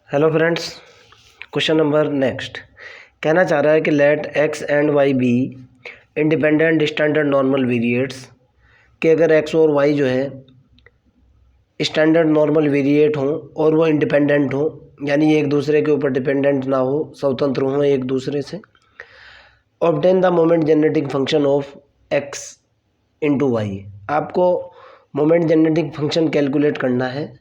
Hello friends, question number next कहना चाह रहा है कि let x and y be independent standard normal variates कि अगर एक्स और वाई जो है स्टैंडर्ड नॉर्मल वेरिएट हों और वो इंडिपेंडेंट हों, यानी एक दूसरे के ऊपर डिपेंडेंट ना हो, स्वतंत्र हों एक दूसरे से। Obtain the moment generating function of x into y. आपको मोमेंट जनरेटिंग फंक्शन कैलकुलेट करना है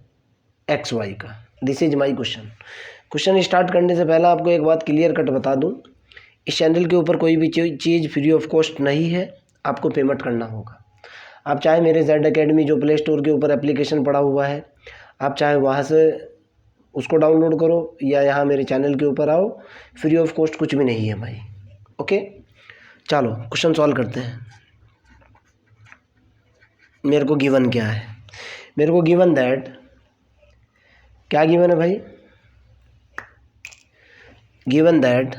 एक्स वाई का। This is my question start करने से पहले आपको एक बात क्लियर कट बता दूं, इस चैनल के ऊपर कोई भी चीज़ फ्री ऑफ कॉस्ट नहीं है, आपको पेमेंट करना होगा। आप चाहे मेरे जेड अकेडमी जो प्ले स्टोर के ऊपर एप्लीकेशन पड़ा हुआ है, आप चाहे वहाँ से उसको डाउनलोड करो या यहाँ मेरे चैनल के ऊपर आओ, फ्री ऑफ कॉस्ट कुछ भी नहीं है भाई। ओके, चलो क्वेश्चन सॉल्व करते हैं। मेरे को गिवन क्या है? मेरे को गिवन दैट, क्या गिवन है भाई? Given that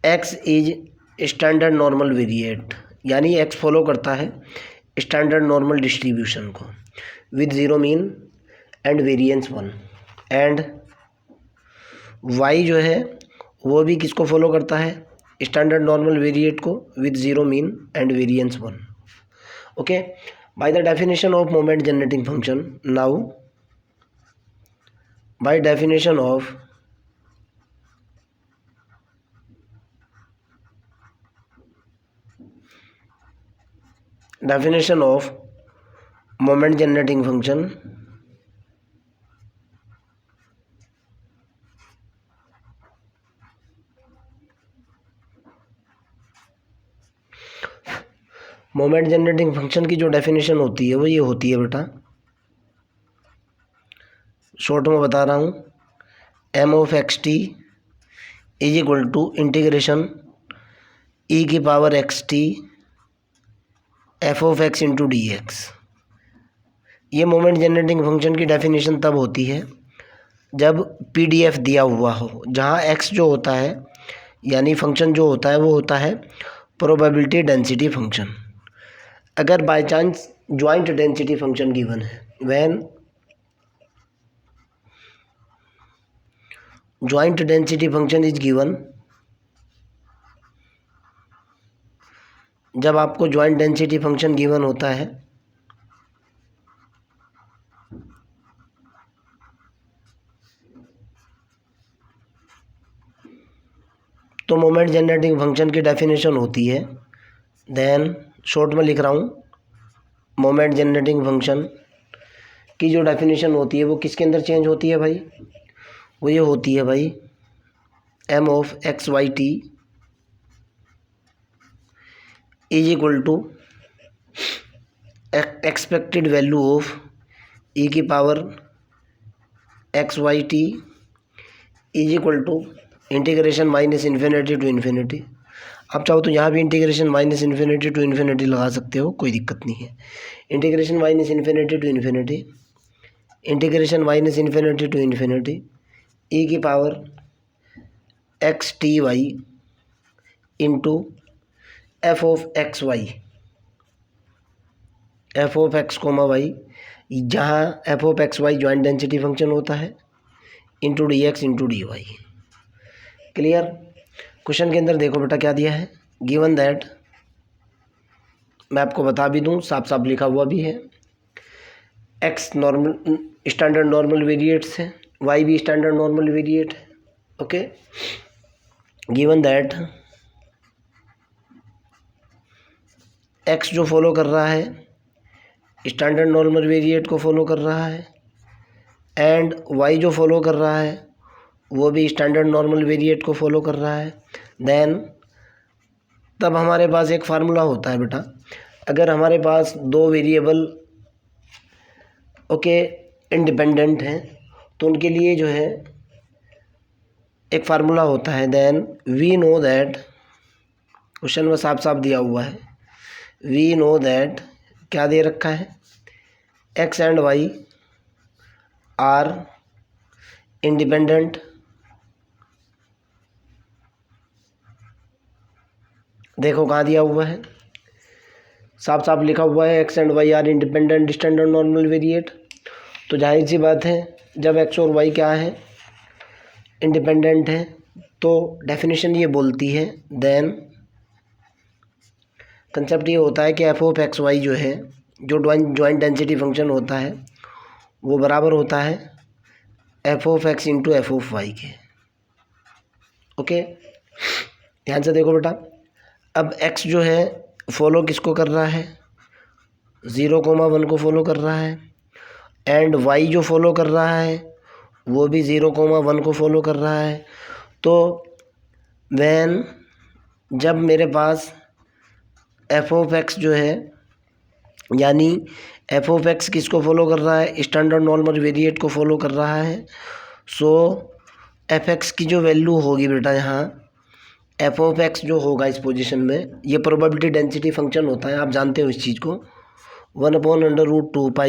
x is standard normal variate, यानी एक्स फॉलो करता है स्टैंडर्ड नॉर्मल डिस्ट्रीब्यूशन को with zero mean and variance 1, and y जो है वो भी किसको फॉलो करता है? स्टैंडर्ड नॉर्मल वेरिएट को with zero mean and variance 1। Okay, by the definition of moment generating function, now by definition of moment generating function, moment generating function की जो डेफिनेशन होती है वो ये होती है बेटा, शॉर्ट में बता रहा हूँ, M of x t is equal to integration e की power x t f of x into d x. ये मोमेंट जनरेटिंग फंक्शन की डेफिनेशन तब होती है जब पीडीएफ दिया हुआ हो, जहाँ एक्स जो होता है यानी फंक्शन जो होता है वो होता है प्रोबेबिलिटी डेंसिटी फंक्शन। अगर by chance joint density function given है, when joint density function is given, जब आपको ज्वाइंट डेंसिटी फंक्शन गिवन होता है तो मोमेंट जनरेटिंग फंक्शन की डेफिनेशन होती है, देन शॉर्ट में लिख रहा हूँ, मोमेंट जनरेटिंग फंक्शन की जो डेफिनेशन होती है वो किसके अंदर चेंज होती है भाई? वो ये होती है भाई, M of x Y T is equal to expected value of e की power X Y T is equal to integration minus infinity to infinity. आप चाहो तो यहाँ भी integration minus infinity to infinity लगा सकते हो, कोई दिक्कत नहीं है। Integration minus infinity to infinity, integration minus infinity to infinity e की power x T Y into f of x Y, f of x comma y, जहाँ f of x y joint density function होता है, into d x into d y. Clear? Question के अंदर देखो बेटा क्या दिया है, गिवन दैट, मैं आपको बता भी दूं, साफ साफ लिखा हुआ भी है, एक्स नॉर्मल स्टैंडर्ड नॉर्मल वेरिएट्स है, वाई भी स्टैंडर्ड नॉर्मल वेरिएट है। ओके, गिवन दैट एक्स जो फॉलो कर रहा है स्टैंडर्ड नॉर्मल वेरिएट को फॉलो कर रहा है, एंड वाई जो फॉलो कर रहा है वो भी स्टैंडर्ड नॉर्मल वेरिएट को फॉलो कर रहा है, देन तब हमारे पास एक फार्मूला होता है बेटा, अगर हमारे पास दो वेरिएबल ओके इंडिपेंडेंट हैं तो उनके लिए जो है एक फार्मूला होता है, then we know that, question में साफ साफ दिया हुआ है, वी नो दैट, क्या दे रखा है, x and y are independent. देखो कहाँ दिया हुआ है, साफ साफ लिखा हुआ है x and y are independent standard normal variate. तो जाहिर सी बात है जब एक्स और वाई क्या है, इंडिपेंडेंट है, तो डेफिनेशन ये बोलती है, देन कंसेप्ट ये होता है कि एफ ऑफ एक्स वाई जो है, जो जॉइंट डेंसिटी फंक्शन होता है, वो बराबर होता है f of x into f of y के। ओके, ध्यान से देखो बेटा, अब एक्स जो है फॉलो किसको कर रहा है, 0,1 को फॉलो कर रहा है, एंड वाई जो फॉलो कर रहा है वो भी 0,1 को फॉलो कर रहा है। तो वैन जब मेरे पास एफ ऑफ एक्स जो है, यानी एफ ऑफ एक्स किसको फॉलो कर रहा है, स्टैंडर्ड नॉर्मल वेरिएट को फॉलो कर रहा है। सो एफ एक्स की जो वैल्यू होगी बेटा, यहाँ एफ ऑफ एक्स जो होगा इस पोजीशन में, ये प्रोबेबिलिटी डेंसिटी फंक्शन होता है, आप जानते हो इस चीज़ को, 1/√2π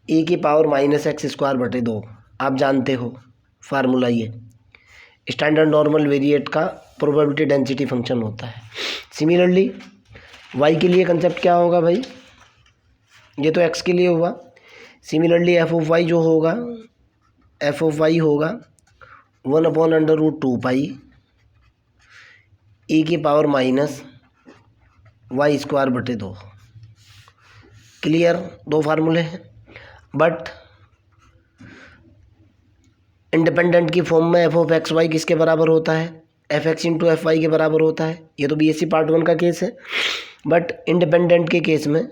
e⁻⁻x²/2, आप जानते हो फार्मूला, ये स्टैंडर्ड नॉर्मल वेरिएट का प्रोबेबिलिटी डेंसिटी फंक्शन होता है। सिमिलरली वाई के लिए कंसेप्ट क्या होगा भाई, ये तो एक्स के लिए हुआ। सिमिलरली एफ ऑफ वाई जो होगा, एफ ऑफ वाई होगा 1/√2π e⁻⁻y²/2। क्लियर, दो फार्मूले हैं, बट इंडिपेंडेंट की फॉर्म में एफ ऑफ एक्स वाई किसके बराबर होता है, f x into f y के बराबर होता है। ये तो बीएससी पार्ट 1 का केस है, बट इंडिपेंडेंट के केस में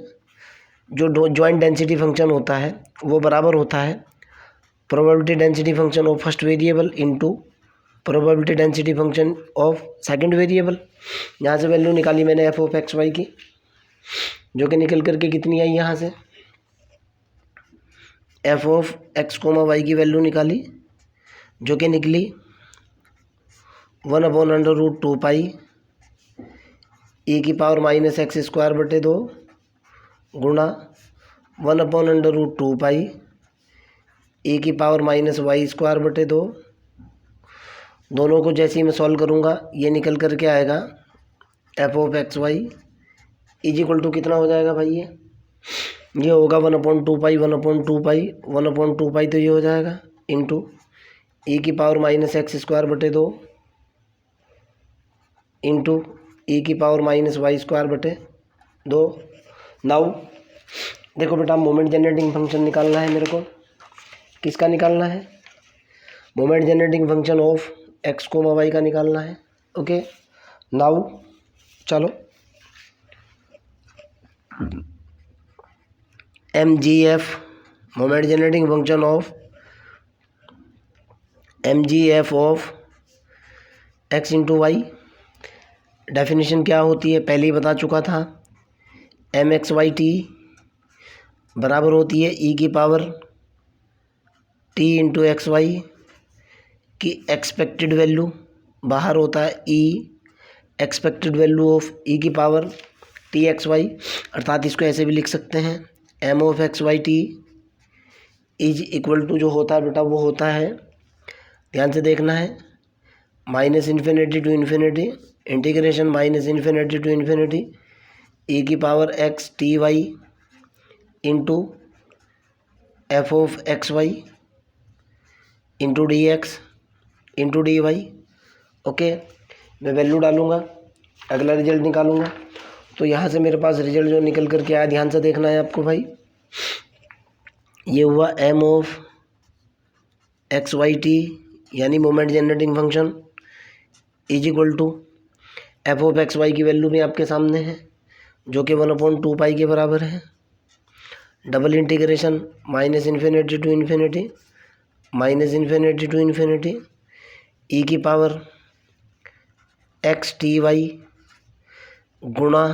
जो जॉइंट डेंसिटी फंक्शन होता है वो बराबर होता है probability density function of first variable into probability density function of second variable. यहाँ से वैल्यू निकाली मैंने एफ ऑफ एक्स वाई की, जो कि निकल करके कितनी आई, यहाँ से f of x comma y की वैल्यू निकाली, जो कि निकली 1/√2π e⁻⁻x²/2 गुणा 1/√2π e⁻⁻y²/2। दोनों को जैसे ही मैं सॉल्व करूँगा ये निकल करके आएगा f of x y is equal to कितना हो जाएगा भाई, ये होगा 1/2π 1/2π तो ये हो जाएगा into e⁻⁻x²/2 into e⁻⁻y²/2। Now देखो बेटा, मोमेंट जनरेटिंग फंक्शन निकालना है मेरे को। किसका निकालना है, moment generating function of x comma y का निकालना है। ओके, नाउ चलो MGF moment generating function of MGF of x into y, definition क्या होती है पहले ही बता चुका था, mxy_t बराबर होती है e⁻t इंटू एक्स वाई की एक्सपेक्टेड वैल्यू, बाहर होता है e expected value of e⁻t x y, अर्थात इसको ऐसे भी लिख सकते हैं m of x Y T is equal to, जो होता है बेटा वो होता है, ध्यान से देखना है, -∞ to ∞, integration -∞ to ∞ e⁻x⁻ty into f of x Y into d x into d y. Okay, मैं वैल्यू डालूँगा, अगला रिजल्ट निकालूँगा। तो यहाँ से मेरे पास रिजल्ट जो निकल करके आया, ध्यान से देखना है आपको भाई, ये हुआ m of x Y T यानी moment generating function is equal to f of x Y की वैल्यू भी आपके सामने है, जो कि 1/2π के बराबर है, डबल इंटीग्रेशन -∞ to ∞, e⁻x⁻ty गुणा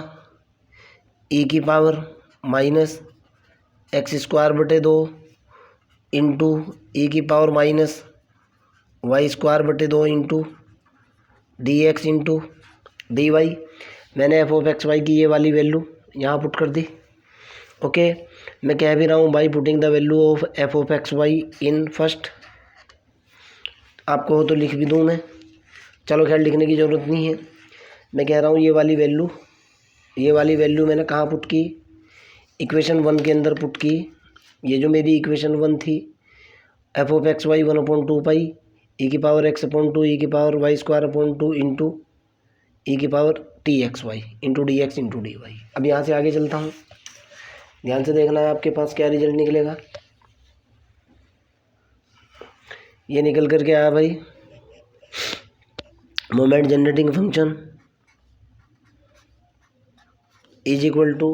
e⁻⁻x²/2 into e⁻⁻y²/2 into d x into d y. मैंने एफ ऑफ एक्स वाई की ये वाली वैल्यू यहाँ पुट कर दी। ओके, मैं कह भी रहा हूँ by putting the value of f of x y in first, आपको हो तो लिख भी दूँ मैं, चलो खैर लिखने की ज़रूरत नहीं है। मैं कह रहा हूँ ये वाली वैल्यू ये वाली वैल्यू मैंने कहाँ पुट की, इक्वेशन 1 के अंदर पुट की। ये जो मेरी इक्वेशन 1 थी, f of x Y 1/2 pi e की power X upon two e की power Y square upon two into e की power T X Y into d x into d Y. अब यहाँ से आगे चलता हूँ, ध्यान से देखना है आपके पास क्या रिजल्ट निकलेगा। ये निकल कर के आया भाई, moment generating function is equal to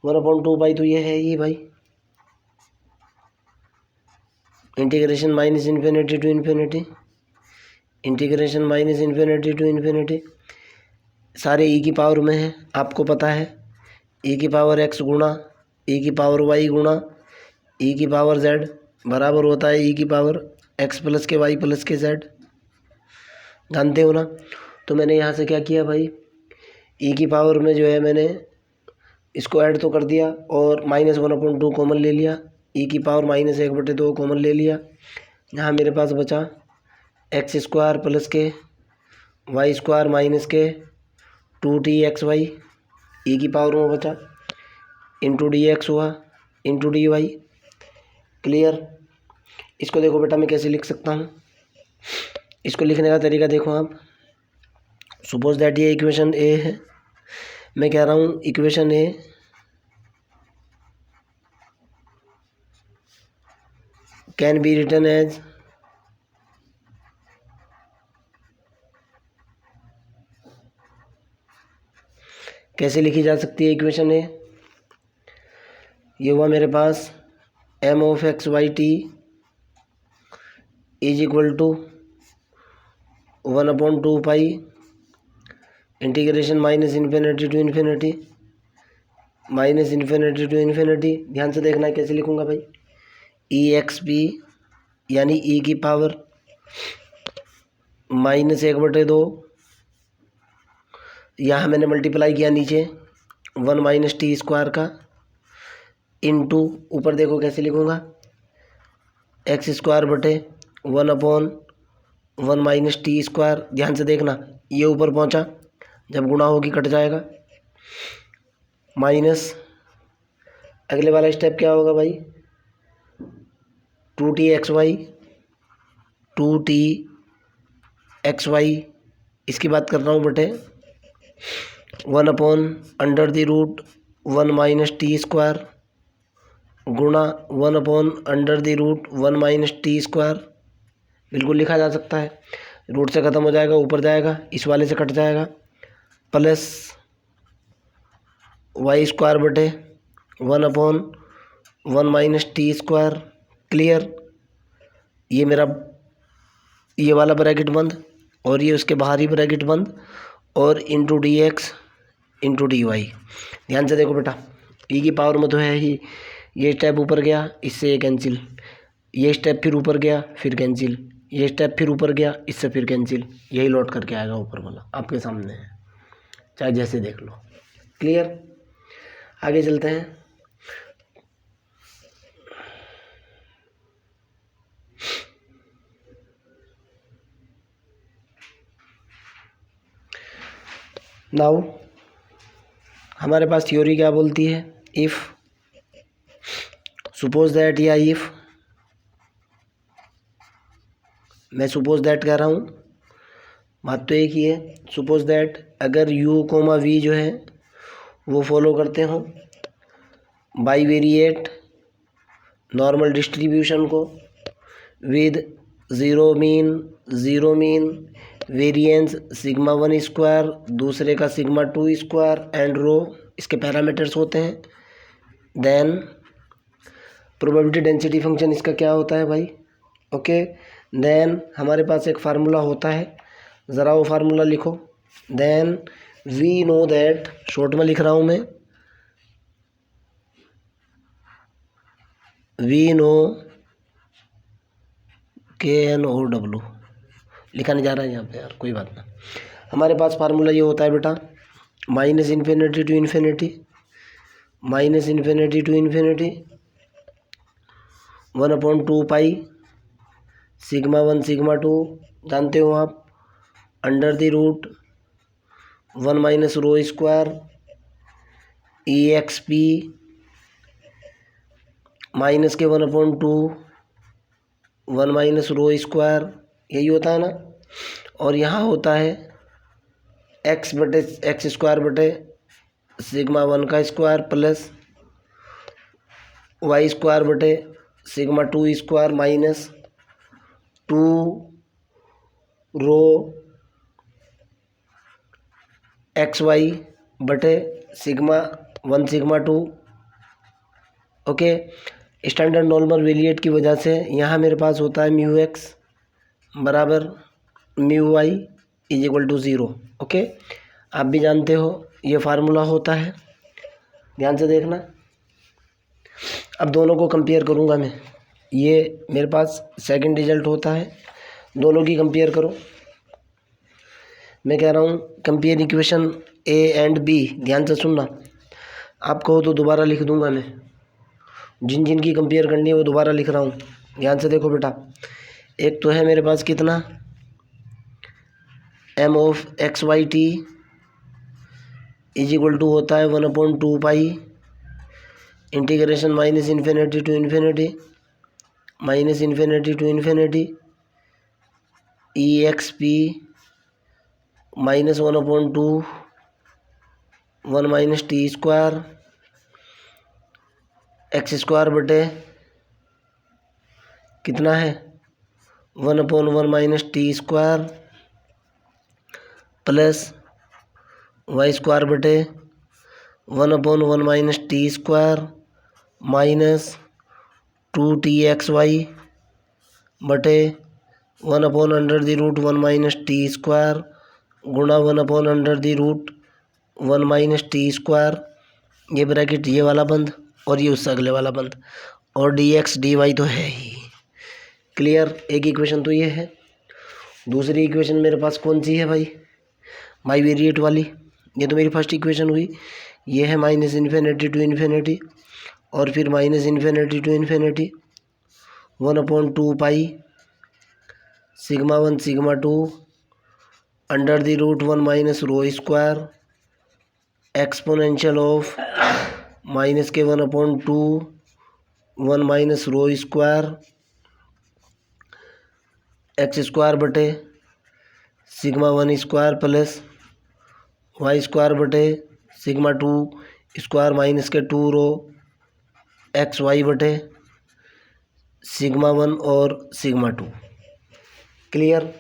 1/2 pi, तो ये है ये भाई, integration minus infinity to infinity, integration minus infinity to infinity, सारे ई की पावर में है, आपको पता है ई की पावर एक्स गुणा ई की पावर वाई गुणा ई की पावर जेड बराबर होता है ई की पावर एक्स प्लस के वाई प्लस के जेड, जानते हो ना। तो मैंने यहाँ से क्या किया भाई, ई की पावर में जो है मैंने इसको ऐड तो कर दिया और -1/2 कॉमन ले लिया, ई की पावर -1/2 कॉमन ले लिया। यहाँ मेरे पास बचा एक्स स्क्वायर प्लस के वाई स्क्वायर माइनस के 2t एक्स वाई ई की पावर में बचा इंटू डी एक्स हुआ इंटू डी वाई। क्लियर। इसको देखो बेटा मैं कैसे लिख सकता हूँ, इसको लिखने का तरीका देखो आप। सपोज दैट ये इक्वेशन ए है, मैं कह रहा हूँ equation A can be written as कैसे लिखी जा सकती है इक्वेशन ए। ये हुआ मेरे पास M of x Y T is equal to 1/2 pi integration minus infinity to infinity minus infinity to infinity. ध्यान से देखना है कैसे लिखूँगा भाई, ई एक्स पी यानी ई की पावर -1/2, यहाँ मैंने मल्टीप्लाई किया नीचे 1 - टी स्क्वायर का इंटू ऊपर देखो कैसे लिखूँगा, एक्स स्क्वायर बटे 1/1 - टी स्क्वायर। ध्यान से देखना ये ऊपर पहुँचा, जब गुणा होगी कट जाएगा, माइनस अगले वाला स्टेप क्या होगा भाई, 2t x Y 2t x Y इसकी बात कर रहा हूँ बटे 1/√1 - टी स्क्वायर गुणा 1/√1 - टी स्क्वायर। बिल्कुल लिखा जा सकता है, रूट से ख़त्म हो जाएगा ऊपर जाएगा, इस वाले से कट जाएगा, प्लस वाई स्क्वायर बटे 1/1 - टी स्क्वायर। क्लियर। ये मेरा ये वाला ब्रैकेट बंद और ये उसके बाहरी ब्रैकेट बंद और into d x into d y. ध्यान से देखो बेटा, ई की पावर में तो है ही, ये स्टेप ऊपर गया इससे ये कैंसिल, ये स्टेप फिर ऊपर गया फिर कैंसिल, ये स्टेप फिर ऊपर गया इससे फिर कैंसिल, यही लौट करके आएगा ऊपर वाला, आपके सामने है, चाहे जैसे देख लो। क्लियर। आगे चलते हैं। नाउ हमारे पास थ्योरी क्या बोलती है, इफ़ सपोज दैट या इफ़, मैं सपोज दैट कह रहा हूँ, बात तो एक ही है। सपोज दैट अगर u, v जो है वो फॉलो करते हो बाईवेरिएट नॉर्मल डिस्ट्रीब्यूशन को with zero mean variance sigma 1 square, दूसरे का सिग्मा 2 स्क्वायर एंड रो इसके पैरामीटर्स होते हैं, देन प्रोबेबिलिटी डेंसिटी फंक्शन इसका क्या होता है भाई। ओके, देन हमारे पास एक फार्मूला होता है, ज़रा वो फार्मूला लिखो। Then we know that, short में लिख रहा हूँ मैं, वी नो KNOW लिखा नहीं जा रहा है यहाँ पे यार, कोई बात ना। हमारे पास फार्मूला ये होता है बेटा, -∞ to infinity 1/2 pi sigma 1 sigma 2, जानते हो आप, √1 - rho square e x p minus के 1/2 1 माइनस रो स्क्वायर, यही होता है ना। और यहाँ होता है एक्स बटे एक्स स्क्वायर बटे सिग्मा 1 का स्क्वायर प्लस वाई स्क्वायर बटे sigma 2 square minus 2 rho x Y बटे sigma 1 sigma 2। Okay, standard normal variate की वजह से यहाँ मेरे पास होता है म्यू एक्स बराबर mu y is equal to 0। Okay, आप भी जानते हो ये फार्मूला होता है, ध्यान से देखना। अब दोनों को कंपेयर करूँगा मैं, ये मेरे पास सेकंड रिजल्ट होता है, दोनों की कंपेयर करो। मैं कह रहा हूँ compare equation A and B, ध्यान से सुनना। आप कहो तो दोबारा लिख दूंगा मैं, जिन जिन की कंपेयर करनी है वो दोबारा लिख रहा हूँ, ध्यान से देखो बेटा। एक तो है मेरे पास कितना m of x Y T is equal to होता है 1/2 pi integration minus infinity to infinity e x p minus 1/2 1 minus t square x square बटे कितना है 1/1 minus t square plus Y square बटे 1/1 minus t square minus 2txy बटे 1/√1 minus t square गुणा 1/√1 minus t square, ये bracket ये वाला बंद और ये उससे अगले वाला बंद, और dx dy तो है ही। क्लियर, एक इक्वेशन तो ये है। दूसरी इक्वेशन मेरे पास कौन सी है भाई, बाई वेरिएट वाली, ये तो मेरी फर्स्ट इक्वेशन हुई। ये है माइनस इन्फिनिटी टू इन्फिनिटी और फिर minus infinity to infinity 1/2 pi sigma 1 sigma 2 √1 minus rho square exponential of minus के 1/2 1 minus rho square x square बटे sigma 1 square plus Y square बटे सिग्मा 2 स्क्वायर माइनस के 2 rho x Y बटे sigma 1 और sigma 2। Clear,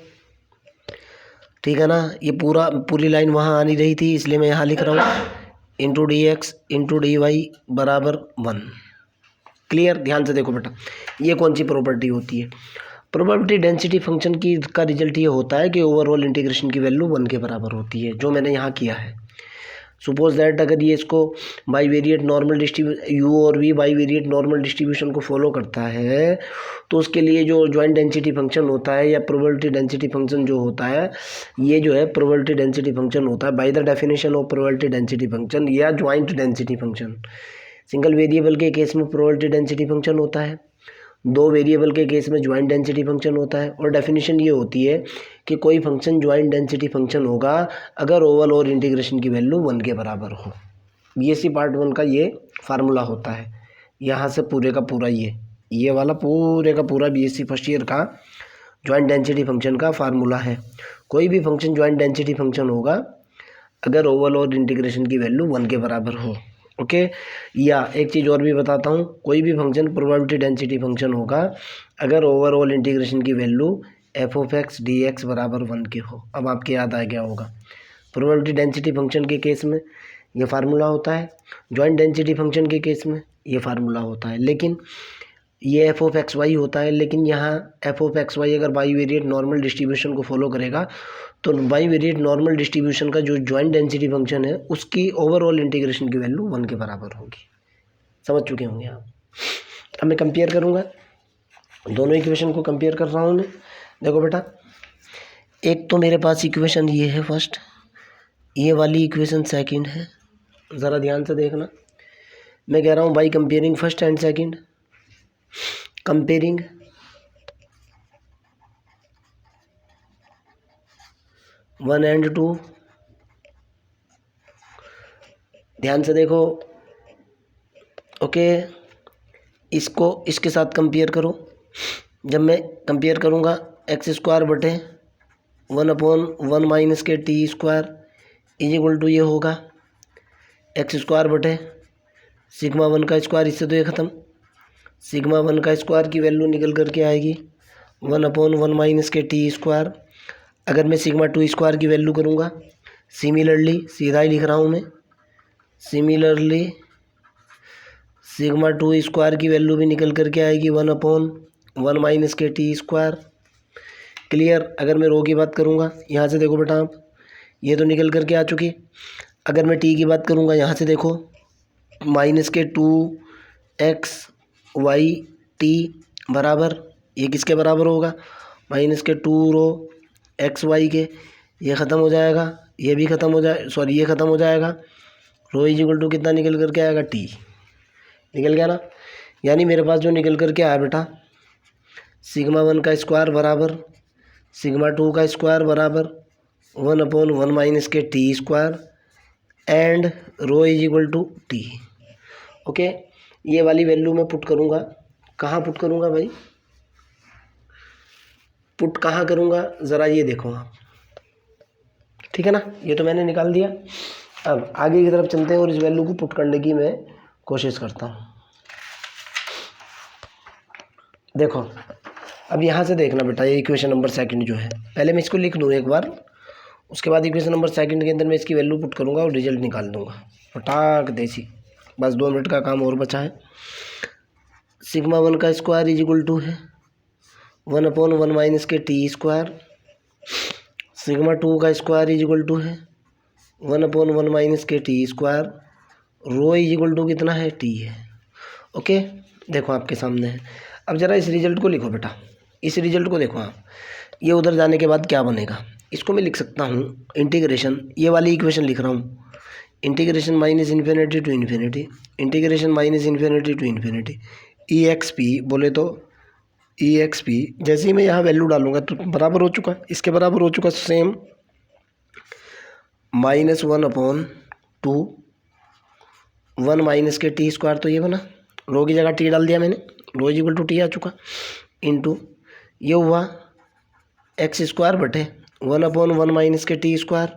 ठीक है ना। ये पूरी लाइन वहाँ आनी रही थी, इसलिए मैं यहाँ लिख रहा हूँ into d x into d y बराबर 1। क्लियर, ध्यान से देखो बेटा, ये कौन सी प्रॉपर्टी होती है। प्रोबेबिलिटी डेंसिटी फंक्शन की का रिजल्ट ये होता है कि ओवरऑल इंटीग्रेशन की वैल्यू 1 के बराबर होती है, जो मैंने यहाँ किया है। सपोज दैट अगर ये इसको बाई वेरिएट नॉर्मल यू और v bivariate normal distribution को फॉलो करता है, तो उसके लिए जो ज्वाइंट डेंसिटी फंक्शन होता है या प्रोबेबिलिटी डेंसिटी फंक्शन जो होता है, ये जो है प्रोबेबिलिटी डेंसिटी फंक्शन होता है by the definition of probability density function या joint density function. Single variable के केस में प्रोबेबिलिटी डेंसिटी फंक्शन होता है, 2 वेरिएबल के केस में ज्वाइंट डेंसिटी फंक्शन होता है। और डेफिनेशन ये होती है कि कोई फंक्शन ज्वाइंट डेंसिटी फंक्शन होगा अगर ओवल और इंटीग्रेशन की वैल्यू 1 के बराबर हो। बीएससी पार्ट 1 का ये फार्मूला होता है, यहाँ से पूरे का पूरा ये वाला पूरे का पूरा बीएससी फर्स्ट ईयर का ज्वाइंट डेंसिटी फंक्शन का फार्मूला है। कोई भी फंक्शन ज्वाइंट डेंसिटी फंक्शन होगा अगर ओवल और इंटीग्रेशन की वैल्यू 1 के बराबर हो। ओके, या एक चीज़ और भी बताता हूँ, कोई भी फंक्शन प्रोबेबिलिटी डेंसिटी फंक्शन होगा अगर ओवरऑल इंटीग्रेशन की value F of x D x बराबर 1 के हो। अब आपके याद आ गया होगा, प्रोबेबिलिटी डेंसिटी फंक्शन के केस में ये फार्मूला होता है, ज्वाइंट डेंसिटी फंक्शन के केस में ये फार्मूला होता है। लेकिन ये एफ ऑफ एक्स वाई होता है, लेकिन यहाँ एफ ऑफ एक्स वाई अगर बाई वेरिएट नॉर्मल डिस्ट्रीब्यूशन को फॉलो करेगा तो बाई वेरिएट नॉर्मल डिस्ट्रीब्यूशन का जो ज्वाइंट डेंसिटी फंक्शन है उसकी ओवरऑल इंटीग्रेशन की वैल्यू 1 के बराबर होगी। समझ चुके होंगे आप। अब मैं कंपेयर करूँगा, दोनों इक्वेशन को कंपेयर कर रहा हूँ मैं। देखो बेटा, एक तो मेरे पास इक्वेशन ये है फर्स्ट, ये वाली इक्वेशन सेकंड है। ज़रा ध्यान से देखना, मैं कह रहा हूँ by comparing first and second, comparing one and two. ध्यान से देखो, ओके, इसको इसके साथ कंपेयर करो। जब मैं कंपेयर करूँगा एक्स स्क्वायर बटे 1/1 माइनस के t square is equal to ये होगा एक्स स्क्वायर बटे सिग्मा 1 का स्क्वायर, इससे तो ये ख़त्म। सिग्मा 1 का स्क्वायर की वैल्यू निकल करके आएगी 1/1 माइनस के टी स्क्वायर। अगर मैं सिग्मा 2 स्क्वायर की वैल्यू करूँगा, सिमिलरली सीधा ही लिख रहा हूँ मैं, सिमिलरली सिग्मा 2 स्क्वायर की वैल्यू भी निकल करके आएगी 1/1 माइनस के टी स्क्वायर। क्लियर। अगर मैं रो की बात करूँगा, यहाँ से देखो बेटा आप, ये तो निकल करके आ चुकी। अगर मैं टी की बात करूँगा, यहाँ से देखो माइनस के 2xy टी बराबर, ये किसके बराबर होगा, माइनस के 2 रो xy के। ये ख़त्म हो जाएगा, ये भी ख़त्म हो जाए, सॉरी ये ख़त्म हो जाएगा। रो इज इक्वल टू कितना निकल करके आएगा, टी निकल गया ना। यानी मेरे पास जो निकल करके आया बेटा, सिग्मा 1 का स्क्वायर बराबर सिग्मा 2 का स्क्वायर बराबर 1/1 माइनस के t square and rho is equal to t. Okay, ये वाली वैल्यू मैं पुट करूँगा। कहाँ पुट करूँगा भाई, पुट कहाँ करूँगा ज़रा ये देखो आप, ठीक है ना। ये तो मैंने निकाल दिया। अब आगे की तरफ चलते हैं और इस वैल्यू को पुट करने की मैं कोशिश करता हूँ। देखो अब यहाँ से देखना बेटा, ये इक्वेशन नंबर सेकंड जो है, पहले मैं इसको लिख लूँ एक बार, उसके बाद इक्वेशन नंबर सेकंड के अंदर मैं इसकी वैल्यू पुट करूँगा और रिजल्ट निकाल दूँगा फटाक देसी। बस 2 मिनट का काम और बचा है। सिग्मा 1 का स्क्वायर इज इक्वल टू है 1/1 माइनस के टी स्क्वायर। सिग्मा 2 का स्क्वायर इज इक्वल टू है 1/1 माइनस के t square. Rho is equal to कितना है, टी है। ओके, देखो आपके सामने है। अब ज़रा इस रिजल्ट को लिखो बेटा, इस रिजल्ट को देखो आप, ये उधर जाने के बाद क्या बनेगा। इसको मैं लिख सकता हूँ इंटीग्रेशन, ये वाली इक्वेशन लिख रहा हूँ, integration minus infinity to infinity, integration minus infinity to infinity e x p, बोले तो ई एक्स पी। जैसे ही मैं यहाँ वैल्यू डालूंगा तो बराबर हो चुका, इसके बराबर हो चुका सेम, -1/2 माइनस के टी स्क्वायर, तो ये बना, रो की जगह टी डाल दिया मैंने, रो इज इक्वल टू टी आ चुका, इंटू ये हुआ एक्स स्क्वायर बटे 1/1 माइनस के टी स्क्वायर,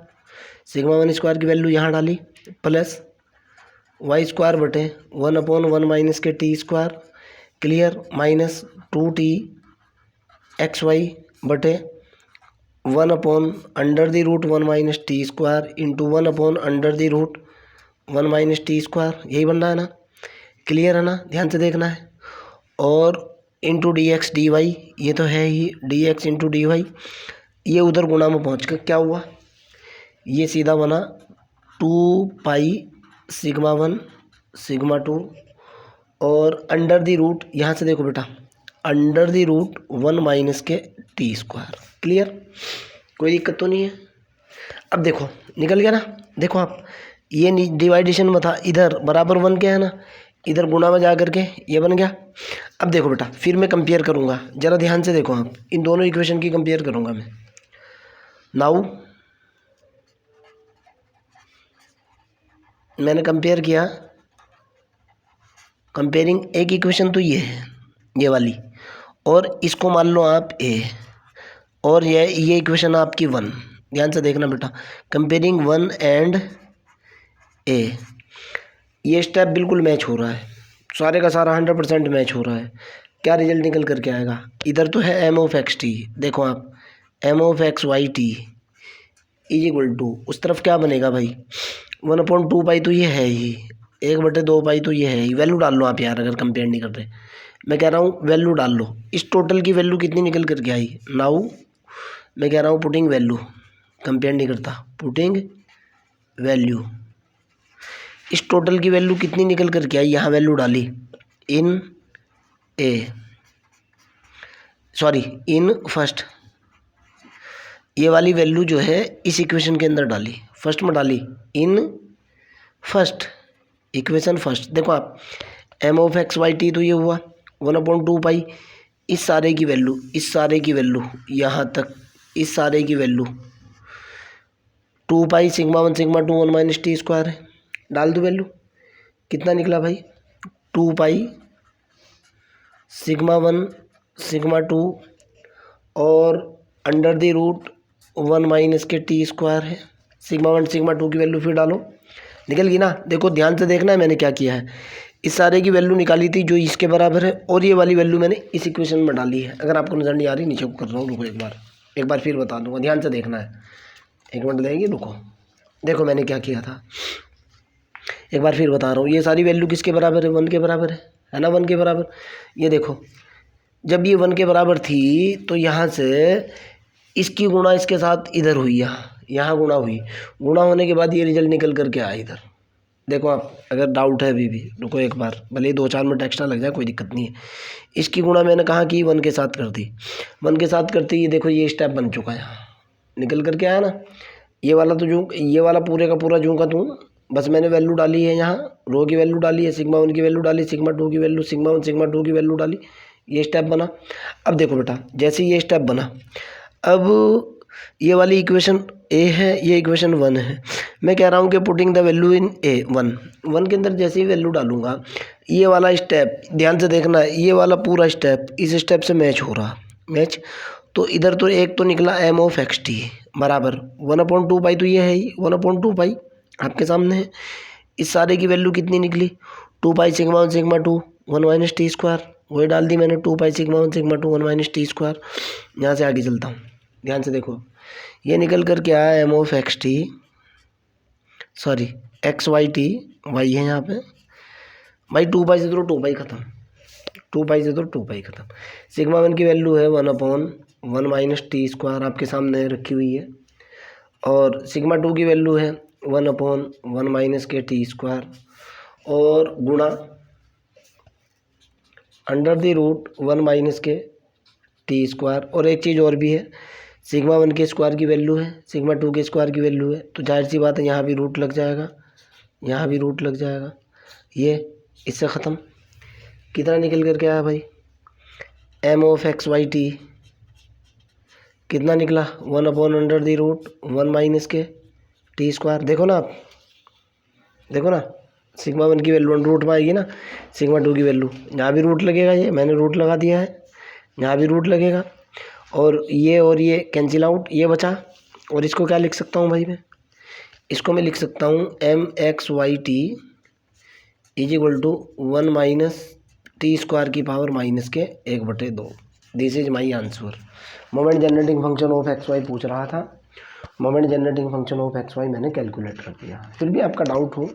सिग्मा 1 स्क्वायर की वैल्यू यहाँ डाली, प्लस वाई स्क्वायर बटे 1/1 माइनस के t square, clear, minus 2t x Y बटे 1/√1 minus t square into 1/√1 minus t square, यही बन रहा है ना, क्लियर है ना, ध्यान से देखना है। और into d X d Y, ये तो है ही, d x into d Y, ये उधर गुणा में पहुँच कर क्या हुआ, ये सीधा बना 2 सिग्मा 1 सिग्मा 2 और अंडर दी रूट, यहाँ से देखो बेटा, अंडर दी रूट 1 माइनस के टी स्क्वायर। क्लियर, कोई दिक्कत तो नहीं है। अब देखो निकल गया ना, देखो आप, ये डिवाइडेशन में था, इधर बराबर 1 के है ना, इधर गुणा में जा करके ये बन गया। अब देखो बेटा, फिर मैं कंपेयर करूँगा, ज़रा ध्यान से देखो आप, इन दोनों इक्वेशन की कंपेयर करूँगा मैं। नाउ मैंने कंपेयर किया, कंपेयरिंग एक इक्वेशन तो ये है, ये वाली, और इसको मान लो आप ए, और ये इक्वेशन आपकी 1, ध्यान से देखना बेटा, कंपेयरिंग 1 एंड ए, ये स्टेप बिल्कुल मैच हो रहा है, सारे का सारा 100% मैच हो रहा है। क्या रिजल्ट निकल करके आएगा, इधर तो है एम ऑफ एक्स टी, देखो आप, m of x Y T is equal to, उस तरफ क्या बनेगा भाई, 1/2 तो ये है ही, 1/2 तो ये है ही। वैल्यू डाल लो आप यार, अगर कंपेयर नहीं कर रहे, मैं कह रहा हूँ वैल्यू डाल लो। इस टोटल की वैल्यू कितनी निकल करके आई, नाउ मैं कह रहा हूँ पुटिंग वैल्यू, कंपेयर नहीं करता, पुटिंग वैल्यू, इस टोटल की वैल्यू कितनी निकल करके आई, यहाँ वैल्यू डाली इन ए, सॉरी इन फर्स्ट, ये वाली वैल्यू जो है इस इक्वेशन के अंदर डाली, फर्स्ट में डाली, इन फर्स्ट इक्वेशन फर्स्ट। देखो आप, m of x Y t तो ये हुआ 1/2, इस सारे की वैल्यू, इस सारे की वैल्यू यहाँ तक, इस सारे की value 2 sigma 1 sigma 2 1 minus t square है, डाल दो वैल्यू, कितना निकला भाई 2 पाई सिग्मा 1 सिग्मा 2 और अंडर द रूट 1 माइनस के टी स्क्वायर है। सिग्मा 1 सिग्मा 2 की वैल्यू फिर डालो, निकल गई ना। देखो ध्यान से देखना है मैंने क्या किया है, इस सारे की वैल्यू निकाली थी जो इसके बराबर है, और ये वाली वैल्यू मैंने इस इक्वेशन में डाली है। अगर आपको नज़र नहीं आ रही नीचे को कर रहा हूँ, रुको एक बार फिर बता दूंगा, ध्यान से देखना है। एक मिनट लगेगी, रुको। देखो मैंने क्या किया था, एक बार फिर बता रहा हूँ। ये सारी वैल्यू किसके बराबर है? 1 के बराबर है ना, 1 के बराबर। ये देखो जब ये 1 के बराबर थी तो यहाँ से इसकी गुणा इसके साथ इधर हुई, यहाँ गुणा हुई, गुणा होने के बाद ये रिजल्ट निकल करके आया इधर। देखो आप अगर डाउट है अभी भी, रुको एक बार, भले ही 2-4 मिनट एक्स्ट्रा लग जाए कोई दिक्कत नहीं है। इसकी गुणा मैंने कहा कि 1 के साथ कर दी, 1 के साथ करती ये देखो ये स्टेप बन चुका है, यहाँ निकल करके आया ना। ये वाला तो जो ये वाला पूरे का पूरा जूँ का तू, बस मैंने वैल्यू डाली है, यहाँ रो की वैल्यू डाली है, सिग्मा 1 की वैल्यू डाली, सिग्मा 2 की वैल्यू, सिग्मा 1 सिग्मा 2 की वैल्यू डाली, ये स्टेप बना। अब देखो बेटा जैसे ये स्टेप बना, अब ये वाली इक्वेशन ए है, ये इक्वेशन 1 है। मैं कह रहा हूँ कि पुटिंग द वैल्यू इन ए 1 के अंदर जैसे ही वैल्यू डालूंगा, ये वाला स्टेप ध्यान से देखना, ये वाला पूरा स्टेप इस स्टेप से मैच हो रहा, मैच। तो इधर तो एक तो निकला एम ऑफ एक्स टी बराबर 1/2 पाई, तो ये है ही 1/2 पाई आपके सामने है। इस सारे की वैल्यू कितनी निकली? 2 पाई sigma 1 sigma 2 1 minus t square, वही डाल दी मैंने, 2 पाई sigma 1 sigma 2 1 minus t square. यहाँ से आगे चलता हूँ, ध्यान से देखो, ये निकल कर के आया m of x t, sorry x Y t, y है यहाँ पे भाई। 2 पाई से तो 2 पाई खत्म, 2 पाई से तो 2 पाई खत्म। सिग्मा 1 की वैल्यू है 1/1 माइनस टी स्क्वायर आपके सामने रखी हुई है, और सिग्मा 2 की वैल्यू है 1/1 माइनस के टी स्क्वायर, और गुणा अंडर द रूट 1 माइनस के टी स्क्वायर। और एक चीज़ और भी है, सिग्मा 1 के स्क्वायर की वैल्यू है, सिग्मा 2 के स्क्वायर की वैल्यू है, तो जाहिर सी बात है यहाँ भी रूट लग जाएगा, यहाँ भी रूट लग जाएगा। ये इससे ख़त्म, कितना निकल कर के आया भाई? M of x Y t कितना निकला? 1/अंडर द रूट 1 माइनस के टी स्क्वायर। देखो ना आप, देखो ना, सिग्मा 1 की वैल्यू रूट में आएगी ना, सिग्मा 2 की वैल्यू, यहाँ भी रूट लगेगा, ये मैंने रूट लगा दिया है, यहाँ भी रूट लगेगा, और ये कैंसिल आउट, ये बचा। और इसको क्या लिख सकता हूँ भाई मैं? इसको मैं लिख सकता हूँ m x Y T is equal to 1 minus t square की पावर माइनस के 1/2। This is my answer. Moment generating function of x y पूछ रहा था, moment generating function of x y मैंने कैलकुलेट कर दिया। फिर भी आपका डाउट हो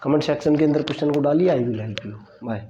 कमेंट सेक्शन के अंदर क्वेश्चन को डालिए, I will help you. Bye.